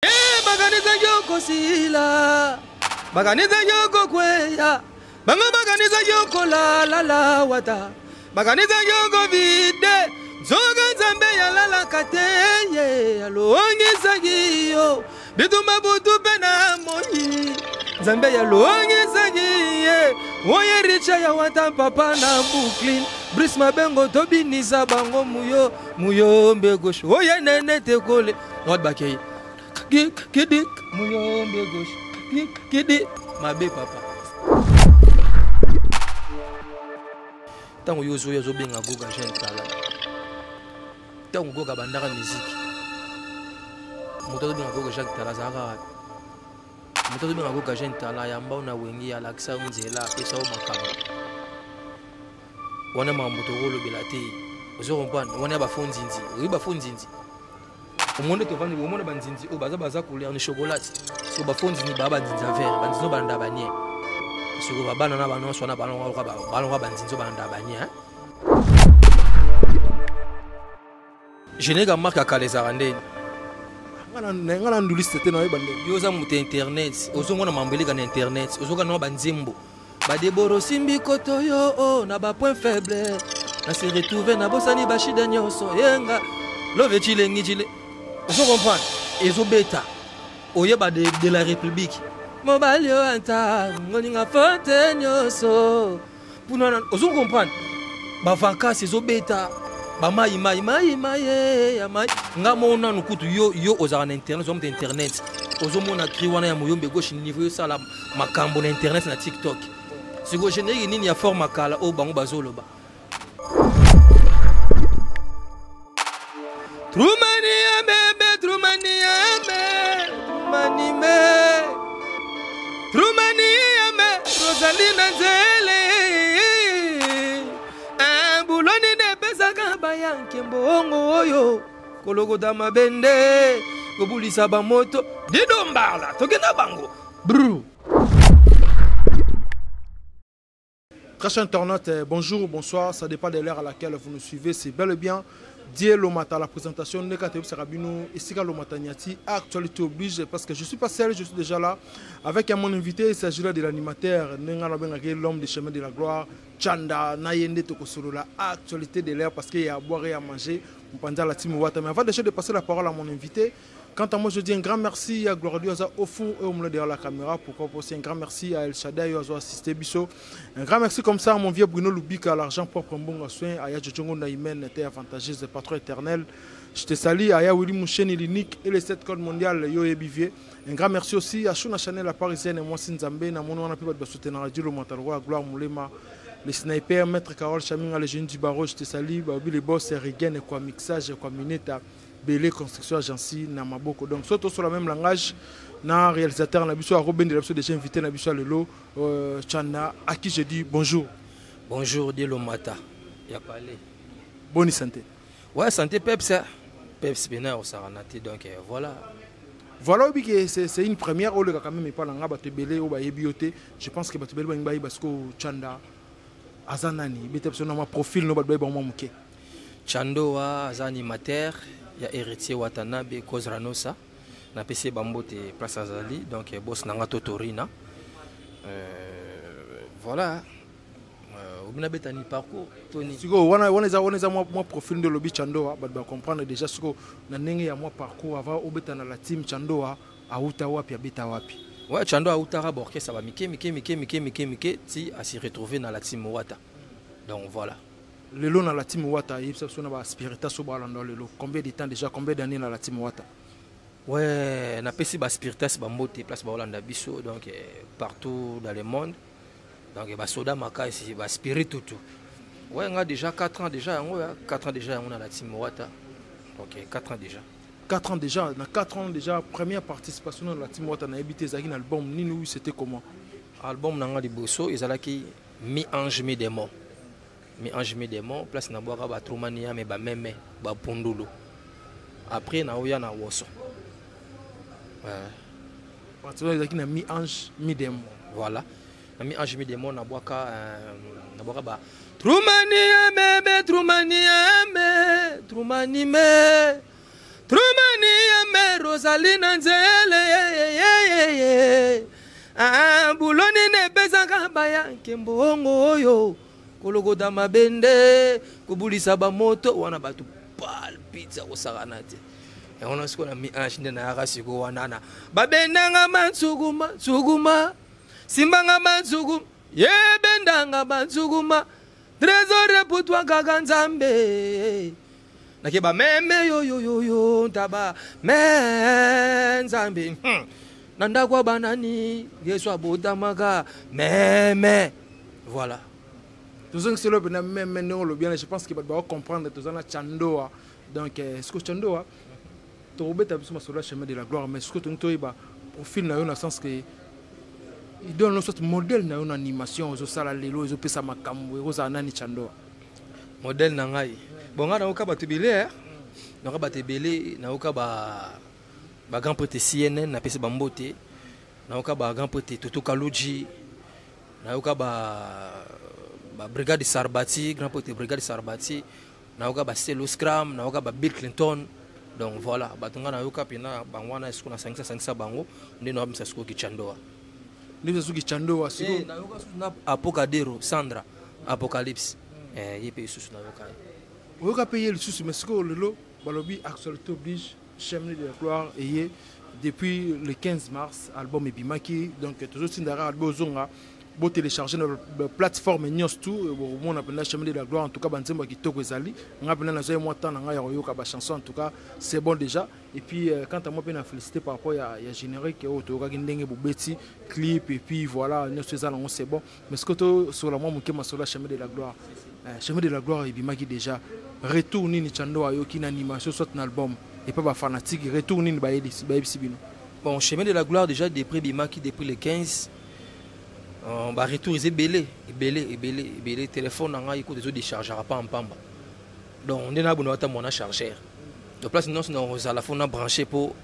Baganiza yoko sila, baganiza yoko kweya, banga baganiza yoko la wata, baganiza yoko vide, zoga zambe ya la kateye, alongi sagiyo, bituma butu pena moyi, zambe ya longi sagiye, oye richa ya wata papa na buklin, brisma bengo tobi nisa bango muyo mbegosho, oye nene te kole, not bakeye. Kidik, muyombe gauche. Kidik, ma bé papa. Tango yozo yozo benga goga jeune tala. Tango goga bandara musique. Moto benga goga Jacques tala zara. Moto benga goga jeune tala yamba una wengi ya laksa unzela pesa o makamba. Wana mamboto rolo belate. Ozo comprendre, wana ba fonzinzi, oui ba fonzinzi. Au monde que vendre au monde banzinzi au baza couleur de chocolat so ba fonzi ni baba nzinza vert banzinzo banda banye so ba bana na bana so na balon wa banzinzo banda banye je n'ai pas marqué à les arandé ngana nduliste te na yebande yoza mu internet ozongona mambeli ka internet ozoka no banzimbo ba deboro simbi kotoyo na ba point faible na se retrouver na bosani bashida nyoso yenga love chilengi chile. Vous comprenez? Ils ont bêta. Au yeba de la République. Mobile anta, ngoninga fonte nyoso. Pour nous, vous comprenez? Ba vacances ils ont bêta. Ba mai. Ngamo na nukutu yo ozara na internet, zo mte internet. Ozo mona kriwana ya muyombe gauche niveau ça la makambo na internet na TikTok. Siko générique nini ya forma kala o bango bazoloba. Trumania bebe, Trumania me, Rosalina Zele. Buloni de pesaka bayanke mbongo oyo. Kologo dama bende, kobulisa ba moto. Didombala, tokena bango. Brrr. Très chers internautes, bonjour ou bonsoir, ça dépend de l'heure à laquelle vous nous suivez, c'est bel et bien Dieu Lomata, la présentation de Nekatebu Sarabino et Sika Lomata Niati, actualité oblige, parce que je ne suis pas seul, je suis déjà là avec mon invité, il s'agira de l'animateur, l'homme des chemins de la gloire, Chanda, Nayende Tokosolo, la actualité de l'heure, parce qu'il y a à boire et à manger, pendant la team Wata. Mais avant déjà de passer la parole à mon invité, quant à moi, je dis un grand merci à Gloriosa Ofu et au milieu derrière la caméra. Pourquoi aussi un grand merci à El Shaddai, à assisté Bisso. Un grand merci comme ça à mon vieux Bruno Lubika, à l'argent propre, un bon soin, à Yadjongo Naïmen, était avantageuse, le patron éternel. Je te salue à Willy Mouchen, l'unique et les 7 codes mondiales, Yo Ebivier. Un grand merci aussi à Shuna Chanel, la parisienne, et moi Sinzambe, na mon on a pu soutenir la Radio Montalroa, Gloire Moulema, les snipers, Maître Carole Chaminga, les jeunes du barreau. Je te salue, les boss, Rigen, et quoi mixage, et quoi mineta. Belé construction agency na maboko donc surtout sur le même langage na réalisateur na biso a Robin de l'absolu déjà invité na biso lelo Chanda à qui je dis bonjour. Bonjour Dielo Mata. Ya parlé. Bonne santé. Ouais, santé Peps bena au saranati donc voilà. Voilà que c'est une première au le quand même pas nga ba te belé au ba yebioté. Je pense que ba te belé ba parce que Chanda azanani bete na ma profil no ba ba mo muke. Chando wa animateur ya héritier Watanabe Kozranosa na PC Bambote place Azali donc boss nanga Totorina voilà obina betani parcours Tony siko wana moi profil de lobby Chando ba comprendre déjà siko na ndenge ya moi parcours avant obetana la team Chando a uta wapi abeta wapi ouais Chando a uta raborke ça va mike ti a s'y retrouver dans la team Wata donc voilà. Le long dans la team Wata, il y a Spirita Sobralando lelo. Combien de temps déjà, combien d'années dans la team Wata? Ouais, na pesi ba Spirita Bambote place ba Holanda biso donc partout dans le monde. Donc ba soda maka ici ba Spirit tout. Ouais, on a déjà 4 ans déjà, 4 ans déjà on a la team Wata. Donc 4 ans déjà. 4 ans déjà, dans 4 ans déjà première participation dans la team Wata na habité Zagin album Ninou c'était comment? Album nanga di bosso ezalaki mi ange mi démon. Mais ange me démon place na boaka ba Trumania mais ba meme ba pondolo après na oya na woso parce que na mi ange mi démon voilà na mi ange mi démon na boaka ba Trumania me Trumani ame Rosalina nzele buloni ne bezaka baya kembongo oyo kolokoda mabende kubulisa bamoto wana batu palpitsa kosakana te yango siko na mi anshinde na yaka siko wanana babendanga mansuguma suguma simbanga mansuguma yebendanga mansuguma trésor pour toi kaka nzambe nakeba meme yo ntaba nzambe nanda kwa banani yesu abotamaka meme voilà tout ça c'est le même non le bien je pense qu'il va comprendre tout ça na chandoa donc ce que chandoa to obeta biso sur le chemin de la gloire mais ce que tu ba profil na yo na sens que il donne une sorte modèle na une animation zo sala lelo zo pesa makambo zo za nani chandoa modèle na ngai bonga na okaba tebele na okaba tebele na okaba ba grand prêtre CNN na pesa bambote na okaba grand prêtre Toto Kaluji na okaba ba brigade Sarbati grand prêtre brigade Sarbati na okaba Stelo Scram na okaba Bill Clinton donc voilà batunga na yoka pina bangwana esiko na 500 bango ndino abisa siko kichandoa ndivyo suki chandoa siko na yoka na Apocadero Sandra Apocalypse yepe isusu na yoka oyoka payer le sous mais siko lelo balobi actualité oblige chemin de la gloire et depuis le 15 mars album ebimaki donc toujours sindara album zonga bo télécharger notre plateforme nyos tout bon on appelle chemin de la gloire en tout cas banzembo kitoko ezali ngapena na zoe mois temps nga ya yoka ba chanson en tout cas c'est bon déjà et puis quant à moi pena féliciter par rapport ya générique au toka kindenge bobeti clip et puis voilà nyos ezala on c'est bon mais ce que to sur la moi mukema sur la chemin de la gloire chemin de la gloire ebimaki déjà retour nini chando ayo kina animation soit un album et pas fanatique retour nini ba ebisibino bon chemin de la gloire déjà depuis bimaki depuis le 15 bah retour is belé téléphone nanga iko dezo déchargera pas en pamba donc on est na bono ata mona chargeur de place non à la fois branché pour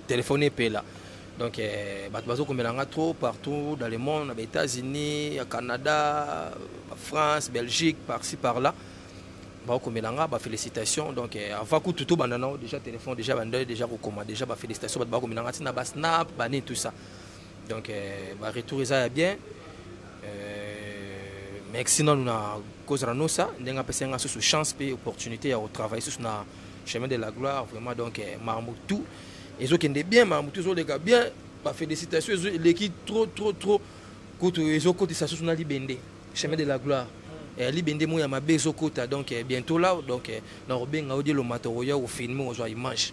téléphoner pela donc bat bazo komelanga trop partout dans le monde aux États-Unis au Canada en France Belgique par-ci par-là ba komelanga ba félicitations donc avant que tout banana déjà téléphone déjà bandé déjà recommandé déjà ba félicitations ba komelanga tina ba snap ba ni tout ça donc ba retour ça bien mais sinon nous na cause rano ça ndenga pesa nga sous chance et opportunité à travailler sur na chemin de la gloire vraiment donc Marmoutou ils ont qu'ende bien Marmoutou zo les gars bien ba félicitations l'équipe trop côté ils ont côté ça sur na libende chemin de la gloire et libende mo ya mabe zo côté donc bientôt là donc na robenga odi lo matoroya au film au image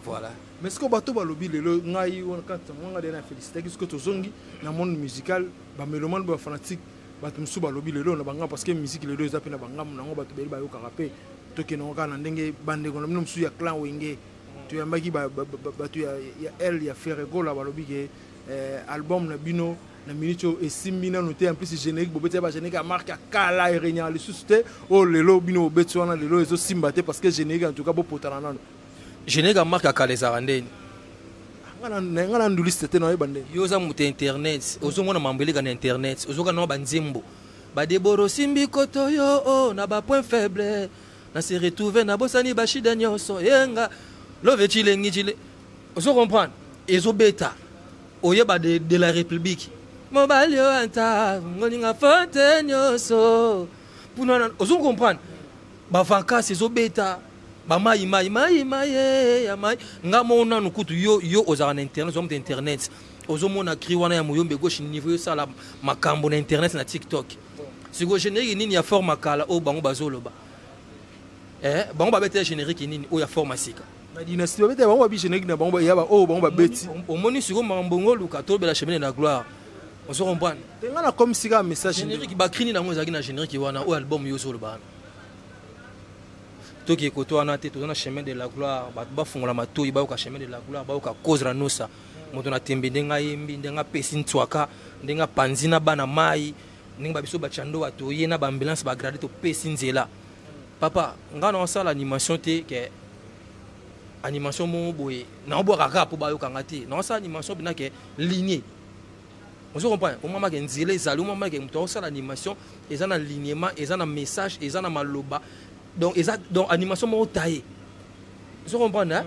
voilà mais ce que bato balobi lelo ngai on quand on a déjà félicité que ce que tozongi na monde musical ba mélomane ba fanatique bato musu balobi lelo na banga parce que musique lelo ezapi na banga nango bato beli ba yoka rapé to ke no kana ndenge bande ko na musu ya clan wenge to yambaki bato ya elle ya Ferrego la balobi ke album na bino na minute et simina noté en plus générique bobete ba générique a marque kala et régnal le susté oh lelo bino beto na lelo ezo simbate parce que générique en tout cas bo potana nano générique a marque kala zarandeni ngana nduliste te na yebande yoza muté internet ozomona mambeli kana internet ozoka na banzembo ba deboro simbi koto yo na ba point faible na se retrouver na bosani bashida nyonso yenga love chilengi chile ozo comprendre ezo beta oyeba de la république mobali yo anta ngoninga fonte nyonso puna ozo comprendre ba vacances ezo beta ba mai ngamona nukutu yo ozana na internet zo internet ozomona kriwana ya muyombe gauche niveau yo sala makambo na internet na TikTok siko générique nini ya forme kala o bango bazoloba bango ba bete générique nini o ya forme sika na dynastie ba bete bango ba bi générique na bango ya ba o bango ba beti omoni siko mambongo luka to bela chemin na gloire on se comprend ngana comme sika message générique ba krini na ngo zaki na générique wana o album yo soloba toki koto wana te tozana chemin de la gloire bato bafungola matoyi bayoka chemin de la gloire bayoka cause ranosa moto na tembe ndenga yembi ndenga pesi ntwaka ndenga panzina bana mai ndenge biso bachando atoye na ba ambulance ba grade to pesi nzela papa ngana osala animation te ke animation mo boye na obo kaka po bayoka ngati na osala animation bina ke lignée on se comprend au moment que nzela ezali au moment que moto osala animation ezana alignement ezana message ezana maloba donc animation mo taillé Vous comprenez, hein?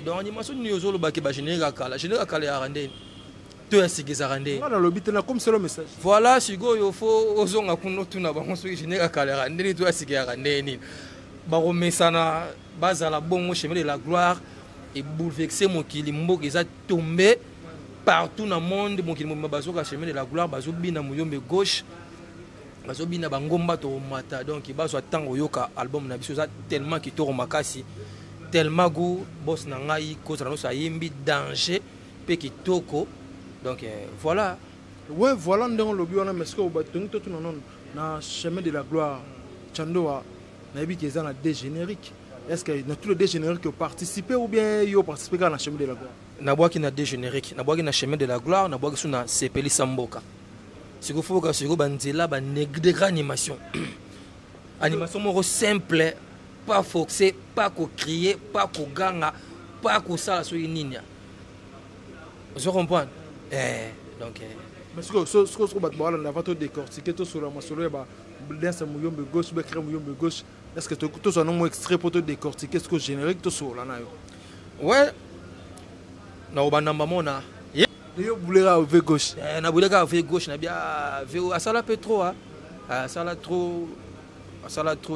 Donc, l'animation, nous avons le générique à Kala. Générique à Kala, il y a rendez. Tout est ce qu'ils ont rendez. Comme c'est le message. Voilà, si vous avez osons à Kuno Tuna, on se générique à Kala, rendez, tout est ce qu'ils ont rendez. Baro Messana, base à la bonne chemin de la gloire, et bouleversé mon kilimbo qui a tombé partout dans le monde. Mon kilimbo bazo ka chemin de la gloire, bazo bina muyombe gauche, bazo bina bangomba to mata. Donc il bazo tango yoka album na biso tellement qui to makasi, tellement go boss na ngai cause na so yimbi danger pe ki toko. Donc voilà. Ouais, voilà ndongo lobi wana mais ce que batongi to non na chemin de la gloire Chandoa. Qui ont des génériques. Est-ce que tous les deux génériques ont participé ou bien ils ont participé à la chemin de la gloire? Nabois qui n'a des génériques, nabois qui n'a chemin de la gloire, nabois qui n'a sepeli samboka. Ce qu'il faut que ce soit bandela, des grandes animations. Animation simple, pas forcé, pas qu'on crier, pas qu'on ganga, pas qu'on ça sur une ligne. Vous comprenez? Donc. Mais ce que ce que on va décortiquer tout sur la massole, danse muyombe gauche, crème muyombe gauche. Est-ce que tu as un extrait pour te décortiquer ce que le générique te sort là? Ouais. Na obanamba mona. Yo boulera avec gauche. Na boulera avec gauche na bien asala peu trop hein. Asala trop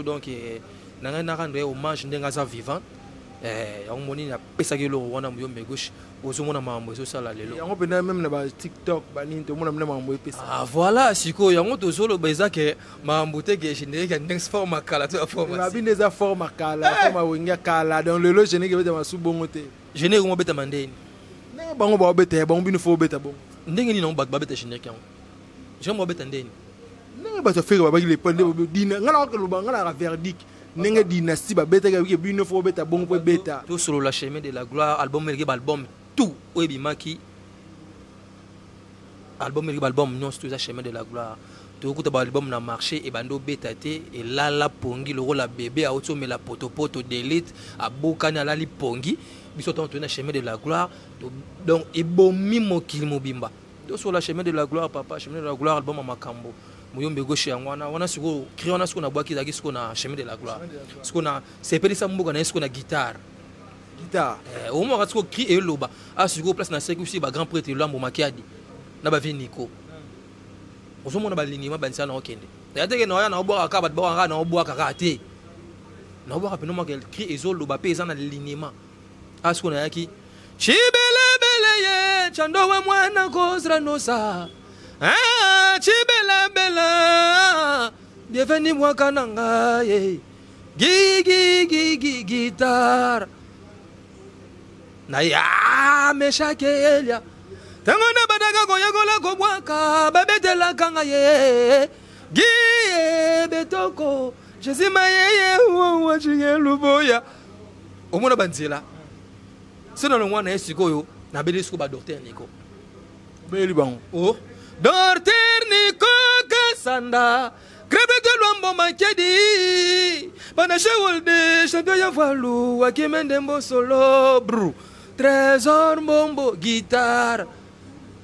donc na rendre hommage ndenga za vivant. On moni na pesa ke lo wana muyombe gauche. Ozomona mambo so sala lelo. Yango pena même na ba TikTok ba nini to mona mambo pesa. Ah voilà, siko yango to solo beza ke mambo te ke générique ndenge forme kala to forme. Na bine za forme kala, forme wenga kala dans le générique beta masu bongo te. Générique mo beta mandeni. Na bango ba beta bango bino fo beta bon. Ndenge ni na ba beta générique yango. J'aime mo beta ndeni. Na ba to faire ba le pande dina ngala ko lo ngala verdict. Nenga dynastie ba beta ke bino fo beta bongo po beta. To solo la chemin de la gloire album melge album tout oebimaki album non c'est chemin de la gloire to kuta ba album na marché et bando betaté et là la pongi le rôle la bébé a auto mais la poto d'élite a bokana la li pongi biso to na chemin de la gloire donc et bomi mokili mobimba to sur la chemin de la gloire papa chemin de la gloire album makambo muyombe gauche yango wana siko crier wana siko na bwaki zaki siko na chemin de la gloire siko na sepeli sa mboka na siko na guitare. Au moins, quand on crie et l'oba, à ce place na sec aussi, grand prêtre l'homme makiadi, na ba Nico. Au moins, on a l'alignement bansa na okende. D'ailleurs, que na boire akabat boire na boire karaté. Na boire pe no ma crie et zo l'oba pesa na l'alignement. À ce qu'on a yaki. Chibele bele ye, chando wa mwana kozra nosa. Ah, chibele bele. Bienvenue moi kananga ye. Guitar. Na ya meshakelia tango na badaka koyekola kobwaka babetela kanga ye gi betoko jésus mayeye wa chinge luboya omona banzela sino no mwana esikoyo na bele siko ba docteur Nico beli bango oh docteur Nico kasanda grebe de lombo makedi bana shewolde shado ya valu wakimende mbo solo bru trésor bombo guitare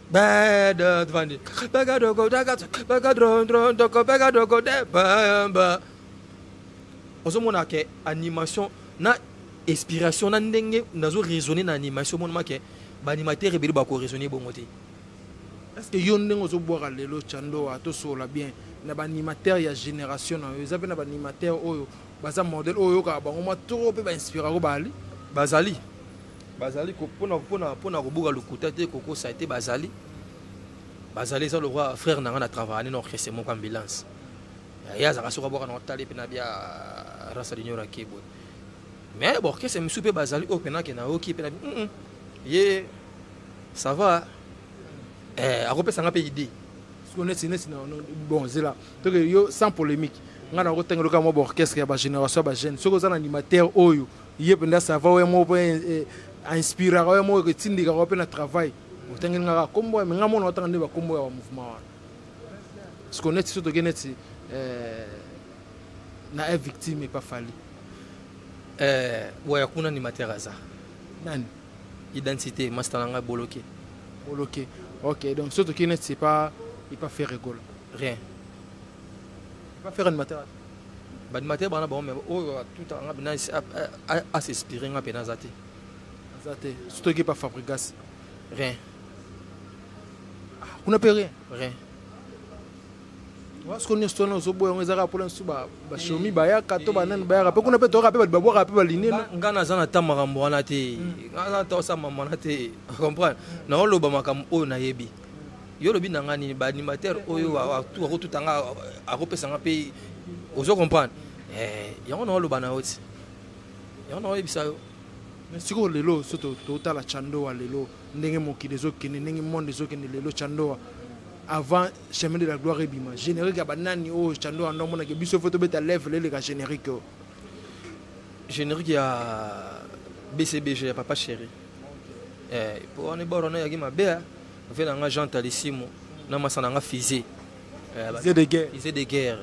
bad vandi bagadogo dagat bagadron dron doko bagadogo de bamba osomona ke animation na inspiration na ndenge nazo raisonner na animation mon make ba animateur ebeli ba ko raisonner bongote. Est-ce que yo ndenge ozo boire lelo chando ato sola bien na ba animateur ya génération na yo na ba animateur oyo baza modèle oyo ka bango ma trop pe ba inspirer ko bali bazali ko pona ko buga lokuta te koko ça été bazali ça le roi frère na na travailler no orchestre mon ambulance ya za kasoka boka na tali pe na bia rasa dinyora kebo mais bon orchestre me soupe bazali o pena ke na oki pe na ye ça va a repé ça nga pe idée ce qu'on est bon c'est là donc yo sans polémique ngana ko tengelo ka mo orchestre ya ba génération ba jeune soko za na animateur oyo ye penda ça va mo inspirer mo ko tindika ko pe na travail o tengelo nga kombo me ngamo na tangande ba kombo ya mouvement wana ce qu'on est surtout geneti na victime pas fali ouais kuna animateur aza nani identité master nga bloqué ok donc surtout geneti c'est pas il pas faire rigole rien pas faire animateur Banimateur bana bon mais tout à s'inspirer en pénazate. Zate. Surtout qui pas Fabregas. Rien. On n'a pas rien. Rien. Parce qu'on est sur nos obois, on est à pour l'instant, chomi, baya, kato, banane, baya, qu'on a pas de rappel, babo, rappel, liné. Ngana zana tamarambo anate. Ngana tosa mamanate. Comprendre. Na olo ba makam o na yebi. Yo lobi na ngani ba animateur oyo tout anga a repesa nga pe. Ozo comprendre. Yango na olo ba na oti. Yango na yebisa yo. Mais si on lelo, surtout total la chando à lelo, n'engé mon qui des autres qui n'engé mon des autres qui ne lelo chando avant chemin de la gloire et bima. Générique à banani oh chando en nombre que biso photo bête à lèvres les gars générique. Générique à BCBG papa chéri. Pour on est bon on a yagi ma bé. On fait dans un jantal ici mo. Na masana nga fusée. Fusée de guerre. Fusée de guerre.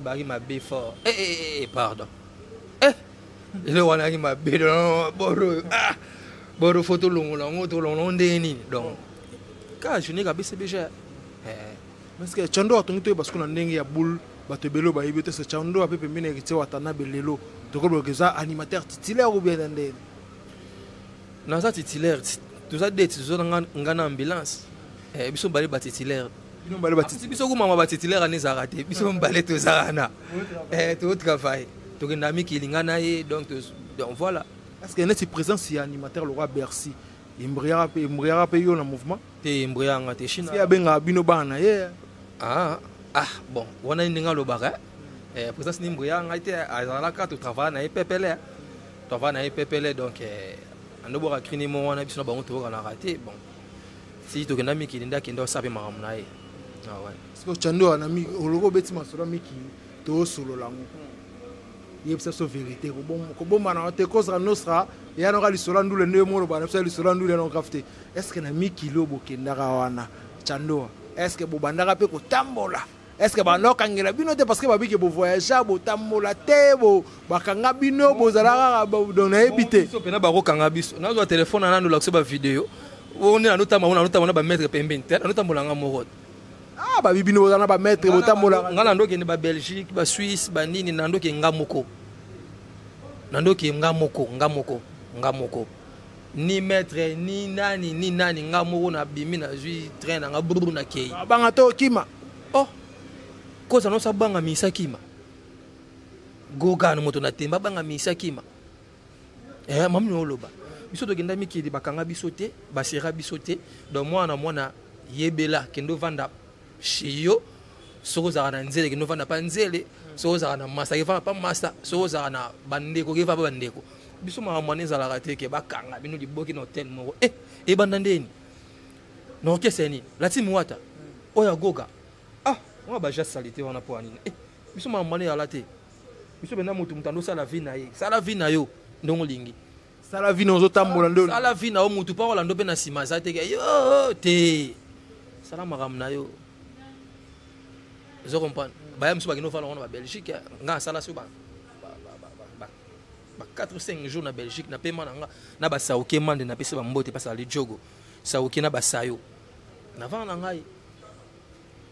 Bari ma bé fort. Pardon. Le wana ki mabe boro photo longo to longo ndeni donc ka je n'ai pas BCBG parce que chando atongi parce qu'on a ndenge ya boule bato belo ba yebete ce chando a pepe mine ki watana belelo to ko za animateur titulaire ou bien ndene na ça titulaire tout ça date zo ngana ambulance biso bali ba titulaire bino bali ba titulaire biso ko mama ba titulaire ani za raté biso mbale to za na tout travail. Donc voilà. Est-ce qu'il y a une présence si animateur le roi Bercy? Il m'briara payer le mouvement. T'es m'briara t'es chinois. Il y a bien bino bana bon, on a une ngalo baga. Présence ni m'briara été à la carte au travail na epepele. Travail na epepele donc ando bora criner mo wana biso na bango to na raté. Bon. Si to kenami ki linda kendo sape maram na ye. Ah ouais. Parce que chando anami ologo beti masolo miki to solo lango. Il y a une vérité. Est-ce que Nami Kilo Bokendarawana Chando? Est-ce que Bobandara Peko Tambola? Est-ce que Bano Kangela Bino parce que Babi Bo voyagea, Bo Tambola Tebo, Bakanga Bino, Bozara, Don habité. Pena Baro Kangabis, on a un téléphone à nous l'accès à vidéo. On est à notamment mettre Pembente, notamment Morot. Ah, Babi Bino, on a mettre Botambola. Nando qui est en Belgique, Suisse, Banini, Nando qui est Ngamoko. Nando ki ngamoko ni maître ni nani ngamoko na bimi na zui train na ngaburu na kei banga to kima oh koza no sabanga misa kima goga no moto na temba banga misa kima mamni oloba biso to genda mikili bakanga bisote basera bisote donc mwana yebela kendo vanda shiyo soko za na nzele kendo vanda pa nzele so za na masa kifa pa masa so za na bandeko kifa pa bandeko biso ma mwaneza la rateke bakanga bino liboki na hotel mo bandandeni na orchestre ni la team wata oya goga on ba just salité on a pour anine biso ma mwaneza la te biso bena mutu mutando sala vie na ye sala vie na yo ndongo lingi sala vie no zotambola ndo sala vie na o mutu pa wala ndo pe na sima za te yo te sala magam na yo je comprends. Bah, je suis en Belgique. Nga sala so ba 4 ou 5 jours na Belgique na paiement na ba saoké mande na pesa ba mbote pasa le jogo. Saoké na ba sayo. Na vana ngai.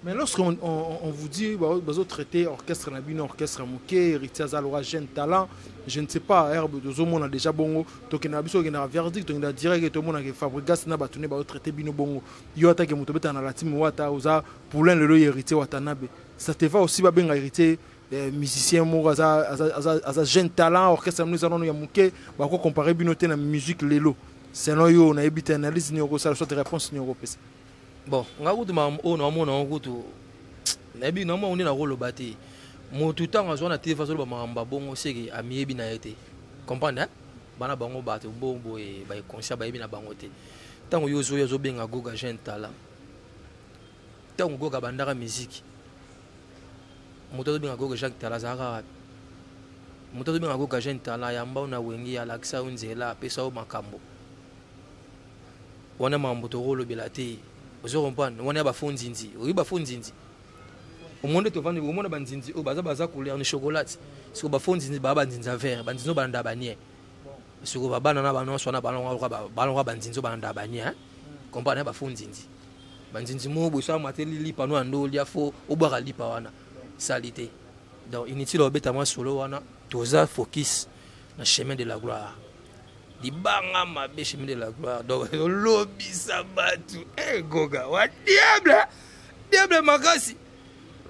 Mais lorsqu'on vous dit bazo traiter orchestre na bino orchestre moké héritier Zalora jeune talent, je ne sais pas herbe de zomo na déjà bongo to ke na biso ke na verdict to na direct to mona ke Fabregas na ba tourner ba traiter bino bongo. Yo ata ke mutobeta na la team wata oza poulain le héritier Watanabe. Ça te va aussi bien hériter musicien mo aza jeune talent orchestre nous allons ya moké ba ko comparer binoté na musique lelo selon yo na ebita analyse ni ko ça soit réponse ni ko pesa bon ngakutu mam o na mona ngakutu na bi na mo on na rolo bati mo tout temps azwa na tv faso ba mamba bongo seki amiebi na été comprendre bana bango bato bombo e ba conscient ba ebi na bango te tango yo zo benga goga jeune talent tango goga bandaka musique moto binga goga Jacques Talazara moto binga goga jeune talent yamba na wengi alakisa unzela pesa o makambo wana mambo to rolo belate ozo comprendre wana ba fonzinzi oyi ba fonzinzi omonde to vandi omona banzinzi o baza couleur ni chocolat siko ba fonzinzi ba banzinza vert banzinzo banda banie siko ba bana na bana so na balon banzinzo banda banie comprendre ba fonzinzi banzinzi mo bo so mateli lipa no ando lia fo obara lipa wana salité donc inutile obeta moi solo wana toza focus na chemin de la gloire libanga mabe chemin de la gloire donc lobisa batu goga wa diable makasi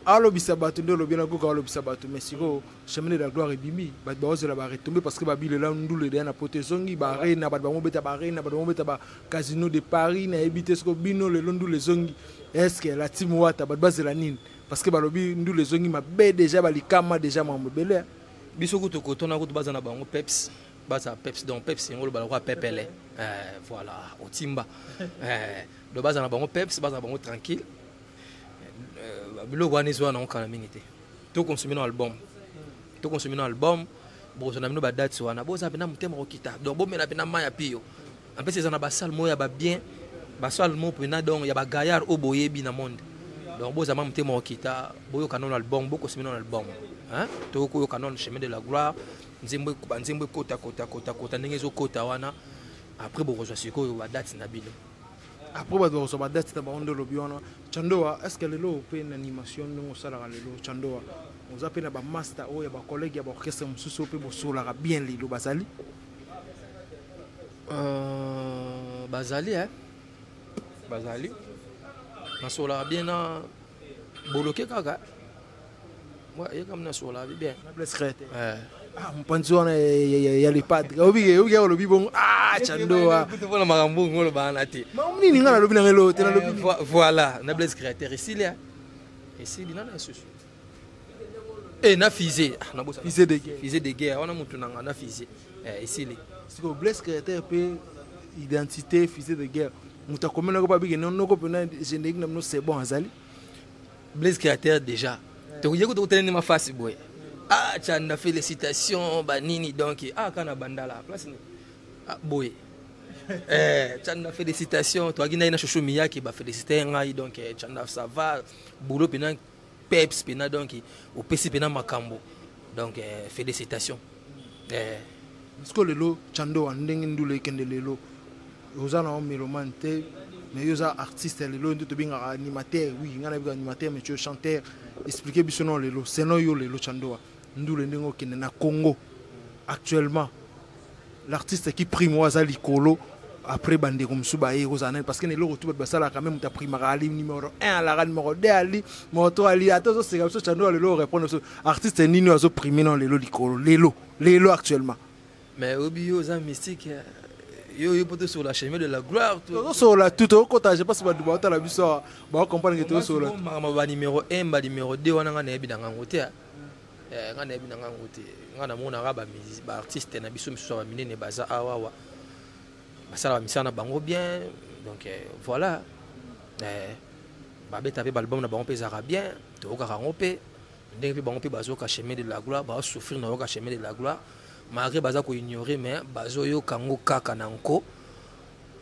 alobisa batu nde lobina goga alobisa batu mais siko chemin de la gloire ebimi bat ba ozela ba retomber parce que ba bile la ndule de na potezongi ba reina bat ba mobeta ba reina bat ba mobeta ba casino de Paris na ebité siko bino le ndule zongi est-ce que la team wata bat bazela nini parce que balobi ndule zongi mabe déjà balikama déjà mambele biso kuto kotona kuto bazana bango peps baza peps donc peps ngolo balakwa pepele voilà otimba do bazana bango peps bazana bango tranquille biloko wana ezwa na okana mingi te to consommer un album bozona mino ba date wana boza pena mutema okita donc bomena pena maya pio en plus ezana ba salle moya ba bien ba salle mo pena donc ya ba gaillard oboyebi na monde donc boza mutema okita boyo kanon album boko consommer un album hein to ko kanon chemin de la gloire nzembo kota ndenge zo kota wana après bokozwa siko ba date na bino. Après, on va dire que Chandoa, est-ce que lelo peut une animation non ça la lelo Chandoa, on a peine ba master ou ya ba collègue ya ba orchestre mususu pe bo sola bien lelo bazali. Bazali hein. Bazali. Na sola bien na boloké kaka. Moi, il y a comme na sola bien. Na blesse crête. Ah, mon panzo ya les padres. Obi le bibon. Ah, Chandoa. Voilà marambo ngolo bana te. Mamni ni ngala lobi na ngelo te na lobi. Voilà, na blesse créateur ici là. Ici dina na susu. Et na fisé, na bossa. Fisé de guerre. Fisé de guerre, on a mutu na fisé. Ici là. Si ko blesse créateur peut identité fisé de guerre. Muta komena ko babike non ko pena générique na c'est bon azali. Blesse créateur déjà. Tu veux que tu aies ma face boy. Ah, tu as félicitations, banini donc ah kana bandala place ni. Ah boy. Tu as félicitations, toi qui na chouchou miyaki ba féliciter ngai donc tu as ça va boulot pena peps pena donc au PC pena makambo. Donc félicitations. Est-ce que lelo Chandoa ndenge ndule kende lelo. Ozana o mélomane te mais yoza artiste lelo ndu to binga animateur oui ngana bi animateur mais tu chanteur expliquer bisono lelo seno yo lelo Chandoa ndule ndengo kende na Congo actuellement l'artiste qui prime waza likolo après bande comme suba e ozana parce que lelo to ba sala quand même ta prime ali numéro 1 à la numéro 2 ali moto ali ato c'est comme ça Chandoa lelo répondre artiste nini azo primer non lelo likolo lelo actuellement mais obio za mystique yo peut sur la chemin de la gloire sur la tout au côté je pense pas de la biso ba comprendre que tout sur la ba numéro 1 ba numéro 2 wana ngana yebi danga ngote ngana yebi danga ngote ngana mona ba ba artiste na biso miso ba minene baza awawa basala ba misana bango bien donc voilà ba beta pe ba album na bango pe zara bien to ka rangope ndenge pe bango pe bazo ka chemin de la gloire ba souffrir na ka chemin de la gloire malgré baza ko ignorer mais bazo yo kango kaka nanko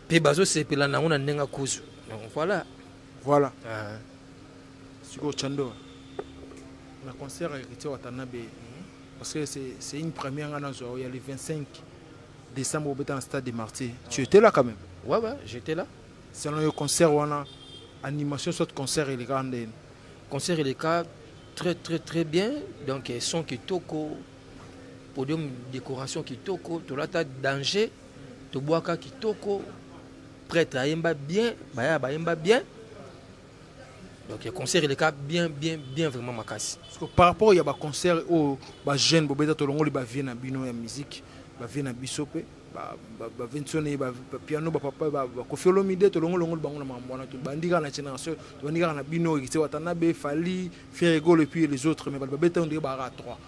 pe bazo sepela nango na ndenga kuzu donc voilà siko Chandoa na concert héritier Watanabe parce que c'est une première ngana zo il y a le 25 décembre au Bétan Stade des Martyrs tu étais là quand même ouais j'étais là selon le concert wana animation soit concert et les gars concert et les cas très bien donc son kitoko podium décoration kitoko tolata danger to boaka kitoko prêtre ayemba bien baya bayemba bien donc le concert il est bien vraiment makasi parce que par rapport il y a ba concert au ba jeune bobeta to longo li ba vie na bino ya musique ba vie na bisope ba vensone ba piano ba papa ba kofiolomide to longo bango na mambona to bandika na génération to bandika na bino ki Watanabe Fali Ferrego et puis les autres mais ba beta on dirait ba 3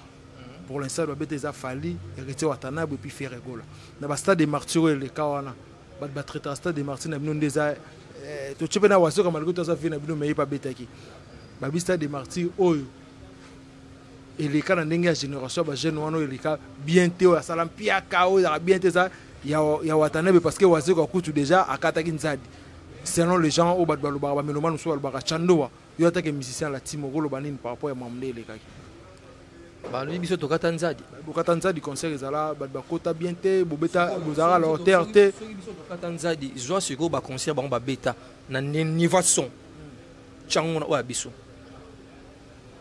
pour l'instant ba beta za Fali héritier Watanabe et puis Ferrego na ba Stade des Martyrs le kawana ba traiter Stade des Martyrs na bino ndeza to chepe na waso kama likuta za fina bino mais pas beta ki ba Stade des Martyrs oyo et les cas ndenge ya génération ba jeune wana et les cas bientôt ya salam pia kao ya bientôt ça ya Watanabe parce que wazo ko kutu déjà akataki nzadi selon les gens au badbalo ba melomane so ba Chandoa yo atake musicien la timo golo banini par rapport ya mamde le kaki ba lui biso to katanzadi concert ezala ba kota bientôt bobeta bozara la hauteur te biso to katanzadi zo siko ba concert ba beta na niveau son chango na wa biso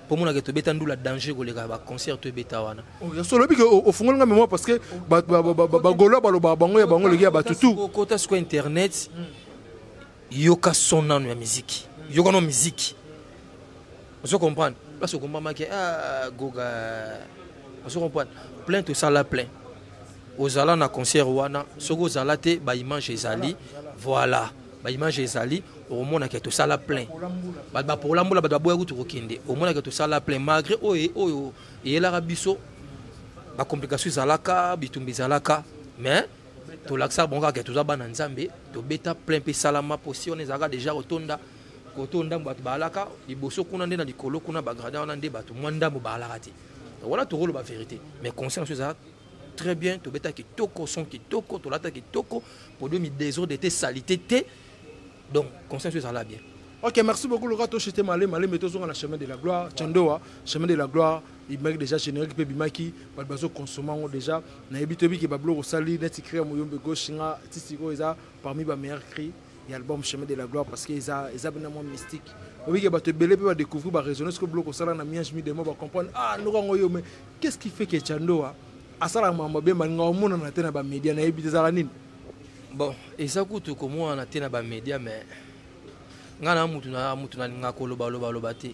pour moi que beta ndula danger ko leka ba concert to beta wana ya solo biko au fond nga mémoire parce que ba golo ba bango ya bango leki ya ba tutu kota sur internet yoka sonna ya musique yoka no musique vous comprenez parce que comprendre que goga vous comprenez plein tout ça là plein aux ala na concert wana soko zala te ba image ezali voilà ba image ezali au monde que tout ça là plein ba pour la moula ba boya kutu kokende au monde que tout ça là plein malgré oyo et la rabiso ba complication zalaka bitumbi zalaka mais to laksa bonga que tout ça ba nzambe to beta plein pe salama position ezaka déjà rotonda kotonda ba balaka liboso kuna ndena likolo kuna ba grada wana nde ba to mwanda mo balaka te voilà to rôle ba vérité mais conscience ça très bien to beta ki toko son ki toko to lata ki toko pour 2002 d'été salité té donc conscience ça là bien. Ok, merci beaucoup le rato j'étais malé mais sur le chemin de la gloire Chandoa chemin de la gloire il mec déjà générique pe bimaki ba bazo consommant déjà na ebito bi ki ba blo sali net écrit moyombe gauche nga tisiko eza parmi ba meilleurs cris et album chemin de la gloire parce que eza vraiment mystique oui que ba te belé pe ba découvrir ba raisonner ce que bloc sala na miange mi de mo ba comprendre nous ngoyo mais qu'est-ce qui fait que Chandoa asala mama be nga omona na tena ba media na ebite za nini bon eza kutu ko mo na tena ba media mais ngana mutu na ngako loba te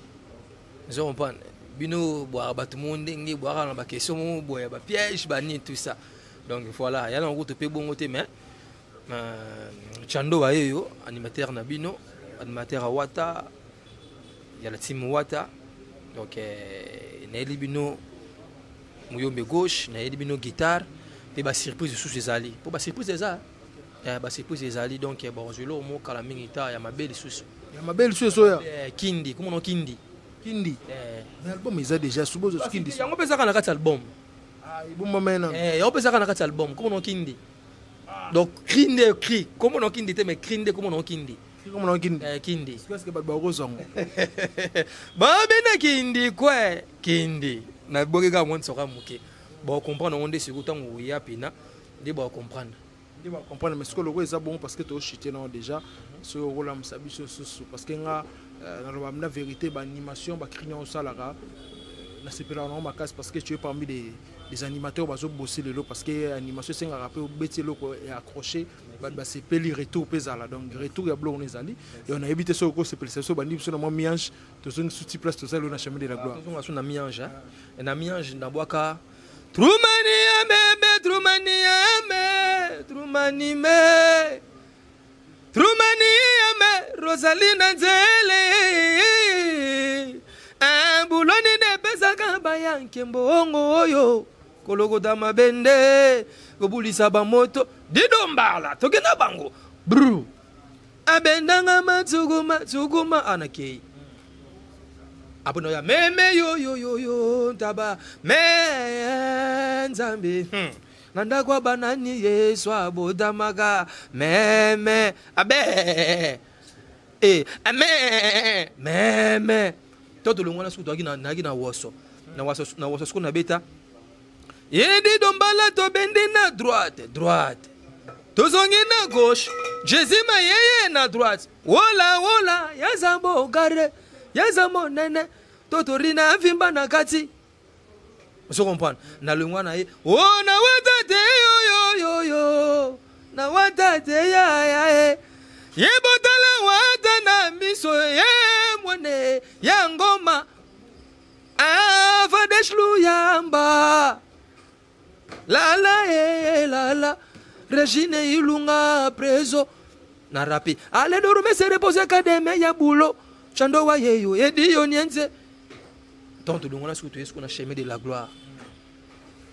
je comprends bino boire ba tout monde ngi boire na ba question mo boya ba piège ba ni tout ça donc voilà ya na kutu pe bongo te mais Chandoa yo animateur na bino animateur a Wata ya la team Wata donc na elibino muyombe gauche na elibino guitare pe ba surprise sous ces ali pour ba surprise ça ba surprise des ali donc bon je lo mo kala mingita ya mabeli sous ya mabeli sous soya kindi comment on kindi l'album est déjà sous beau kindi ya ngopesa kana kati album ibumba mena ya ngopesa kana kati album comment on kindi donc cri comment on kindi te mais crinde comment on kindi comment on kindi kindi est-ce que ba rozongo ba bena kindi quoi kindi na bokeka mo nsoka muke bon comprendre on de sikuta ngo ya pina de ba comprendre de ba comprendre mais ce que le roi est bon parce que tu chuté non déjà ce rôle là msabi parce que nga na vérité ba animation ba criant ça là na sepela na ma casse parce que tu es parmi des animateurs bazo bosser le lot parce que animation c'est un rappel beti loko et accroché ba c'est peli retour pezala donc retour ya blo on est allé et on a évité ce que c'est pelé so bandi so na mo miange to so sous place to ça le na chemin de la gloire to na miange et na miange na boaka Trumania me Rosalina Nzele Buloni de pesaka bayanke mbongo oyo koloko da mabende kobulisa ba moto didombala tokena bango bru abendanga matsuguma anakei abono ya meme yo taba menzambi nanda kwa banani Yesu abodamaga meme abe meme toto le ngwana suto na woso na woso sko na beta yedi dombala to bende na droite to zongi na gauche Jésus ma yeye na droite wola yazambo gare yazambo nene toto rina vimba na kati vous comprenez na le ngwana ye na watate yo na watate ya yebotala wata na miso ye mwene ya ngoma avadeshlu yamba lala Regine ilunga preso na rapi ale dorume se repose kademe ya bulo Chandoa yeyo edi yo nienze donc le ngona surtout est-ce qu'on a chemin de la gloire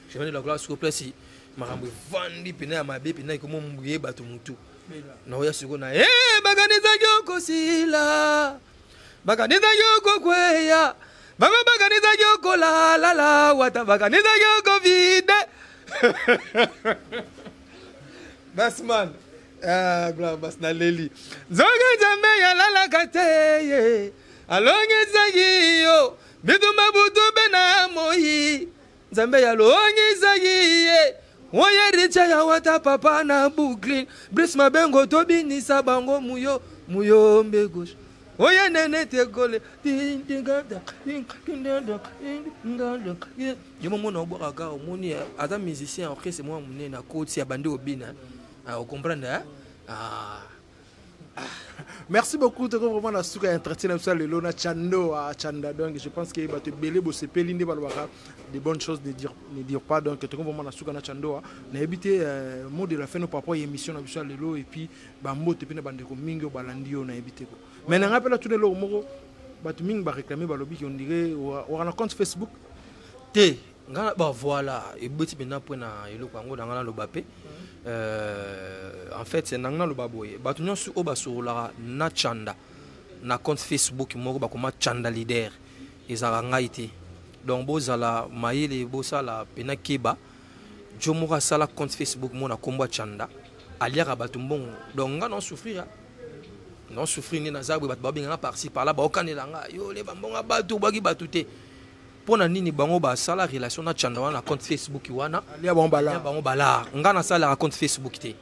s'il vous plaît si marambo vandi pena mabe pena ko mo mbuye bato mutu na oya siko na baganiza yoko sila baganiza yoko kweya baganiza yoko la wata baganiza yoko vide basman bas na leli zoga jambe ya lala kateye alonge zagiyo biduma butu na moyi zambe ya longe zagiye Oye richa ya wata papa na Brooklyn Bris mabengo tobi ni sabango muyombe gauche Oye nene te gole. Je me montre au boraga au moni adam musicien après c'est moi mon na côte si abandé au bina. Vous comprenez hein? Merci beaucoup de vraiment la souka entretien ça le lona chando à chanda donc je pense que va te belé bo se pelinde balwaka des bonnes choses ne dire pas donc te vraiment la souka na chando na éviter mot de la fin no papa émission na biso lelo et puis ba mbote pe na bande ko mingi balandio na éviter ko mais na rappela tout le moko ba tu mingi ba réclamer ba lobby on dirait on a compte Facebook te ngana ba voilà et boti maintenant pour na eloko ngo ngana lo bapé en fait c'est nangna lo baboye ba tunyo su oba sur la na chanda na compte Facebook moko ba koma chanda leader ezala ngaité donc bozala mayele bosala pena keba jomoka sala compte Facebook mona komba chanda aliaka batumbongo donc ngana souffrir non souffrir ni na zabwe bat babinga par-ci par là ba okanela nga yo le bambonga batu bagi batute pona nini bango ba sala relation na chanda wana compte Facebook wana alia bombala bango bala ngana sala compte Facebook te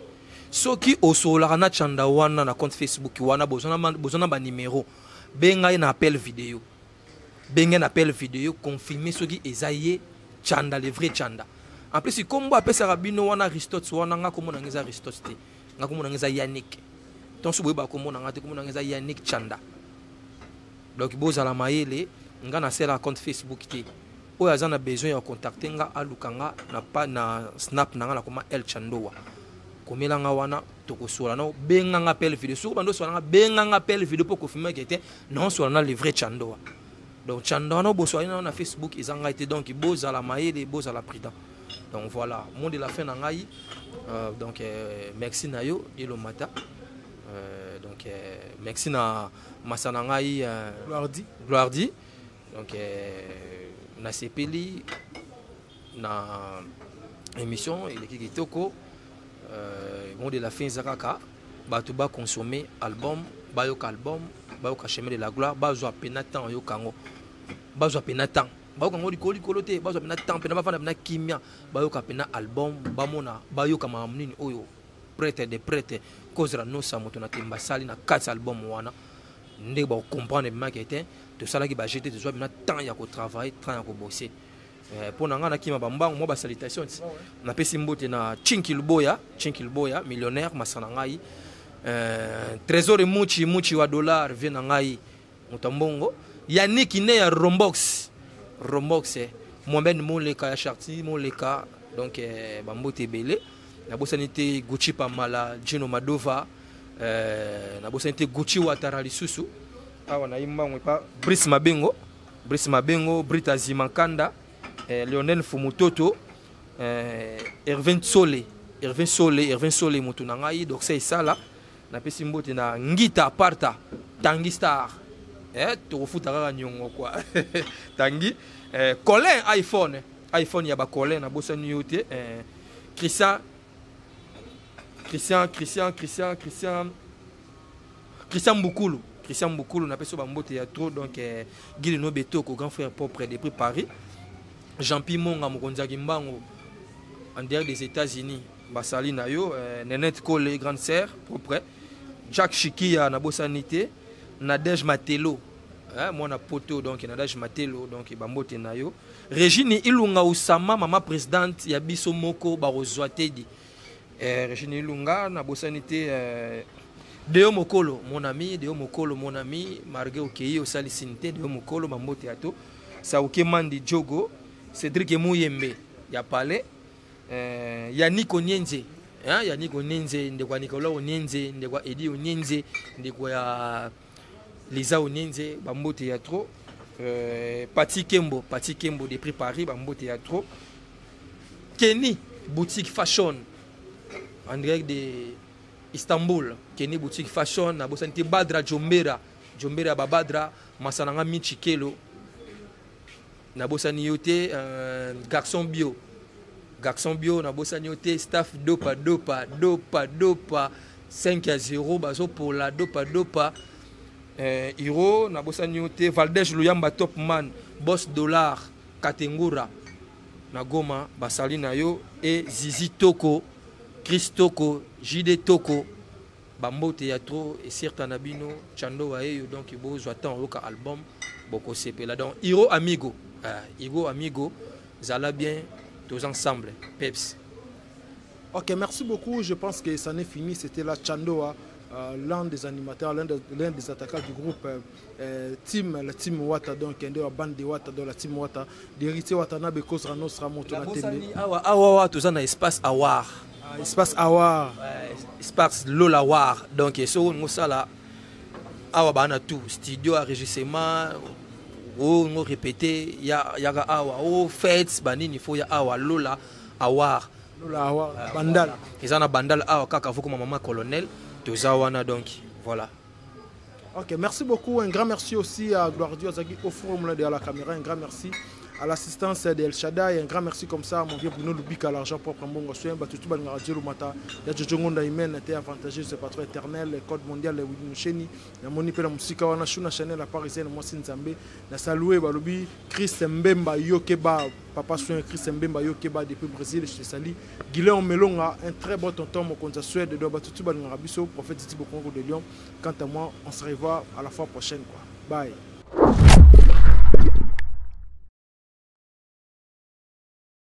soki osola na chanda wana na compte Facebook wana bozona ba numéro benga na appel vidéo confirmer soki ezaye chanda le vrai chanda en plus kombo apesa rabino wana Aristote wana nga komona ngeza Aristote te nga komona ngeza Yannick donc sobo ba komona ngate komona ngeza Yannick chanda donc bozala mayele nga na sela compte Facebook te oyo aza na besoin ya contacter nga alukanga na pa na snap na nga na koma El Chandowa komela nga wana tokosola no benga nga appel vidéo soko bando sola nga benga nga appel vidéo pour confirmer que était non sola na le vrai Chandowa donc Chandowa no bosola na Facebook izanga été donc bozala mayele bozala prudent donc voilà monde de la fin na ngai donc merci na yo ilo mata donc merci na masana ngai gloire dit donc na sepeli na émission et l'équipe kitoko bon de la fin zakaka batuba consommer album bayoka chemin de la gloire bazo penatan yo kango bazo penatan bayoka ngoli kolote bazo penatan pena bafana pena kimia bayoka pena album bamona bayoka mamnini oyo prêtre de prêtre kozra no samoto na temba sali na 4 album wana ndé ba comprendre bien que était tout ça là qui va jeter de soi maintenant temps ya ko travailler temps ya ko bosser pour nanga na kima bambango mo ba salutation na pesi mbote na Chinkilboya millionnaire masana ngai trésor muchi wa dollar vient ngai mutambongo Yannick ne ya Rombox Mohamed Moleka ya Charti Moleka donc bambote belé na bosanité Gucci Pamala Gino Madova na bosanité Gucci Watara lisusu awa na imbango pa Brice Mabengo Brita Zimankanda Lionel Fumutoto Ervin Sole mutu na ngai donc c'est ça là na pesi mbote na Ngita Parta Tangi Star to futa kaka nyongo quoi Tangi Colin iPhone ya ba Colin na bosani yote Christian Mbukulu na peso bambote ya trop donc Guy no Betoko grand frère propre depuis Paris Jean-Pierre Monga Mokonzaki Mbango en dehors des États-Unis basali na yo Nenette Kole grande sœur propre Jacques Chikia na bosanité Nadège Matelo moi na poto donc Nadège Matelo donc bambote na yo Régine Ilunga Usama mama présidente ya biso moko barozwa tedi Régine Ilunga na bosanité Deo Mokolo mon ami Margue Okei au Salisinte Deo Mokolo bambote ato Sauke Mandi Jogo Cédric Mouyembe ya palais Yannick Onyenze ndekwa Nicolas Onyenze ndekwa Edi Onyenze ndekwa ya Lisa Onyenze bambote ya trop Pati Kembo depuis Paris bambote ya trop Kenny boutique fashion en direct de Istanbul Kenny boutique fashion na bosanité Badra Jombera Babadra Masananga Michikelo na bosani yote garçon bio na bosani yote staff dopa 5-0 bazo pour la dopa Hiro na bosani yote Valdej Luyamba top man boss dollar Katengura na Goma basali na yo et Zizi Toko Chris Toko JD Toko bambote ya trop et certain nabino chando waeyo donc bo joatan oka album boko sepela donc Hiro Amigo zala bien tous ensemble peps. Ok, merci beaucoup. Je pense que ça n'est fini. C'était la Chandoa, l'un des animateurs, l'un des attaquants du groupe la team Wata, donc la bande de Wata, la team Wata, d'héritier Watanabe Kozra Nostra Montona Télé. Awa, tout ça dans espace Awar. Espace Awar. Espace Lola War. Donc, nous ça là, Awa bana tout. Studio, enregistrement, on répété, il y a Awa, fêtes, il faut ya Awa, Lola Awar. Bandal. Ils ont un bandal à Kakavu comme maman colonel. Donc voilà. Ok, merci beaucoup. Un grand merci aussi à Gloire Dieu Zagi au forum de la caméra. Un grand merci à l'assistance d'El Shaddai. Un grand merci comme ça à mon vieux Bruno Lubika, l'argent propre. Mbongo Soyen, Batutu Ban Radio Lumata. Il y a Jojongonda Imen, était avantageux, c'est patron éternel, le code mondial, le Widinusheni. Il y a Monipe la Musika, on a Shuna Chanel, la parisienne, moi Sinzambe. La salué, Balobi, Chris Mbemba, Yokeba, Papa Soyen, Chris Mbemba, Yokeba, depuis Brésil, je te salue. Guillaume Melonga, un très bon tonton, mon compte à Suède, de Batutu Ban Rabiso, prophète Titi Bokongo de Lyon. Quant à moi, on se revoit à la fois prochaine. Bye.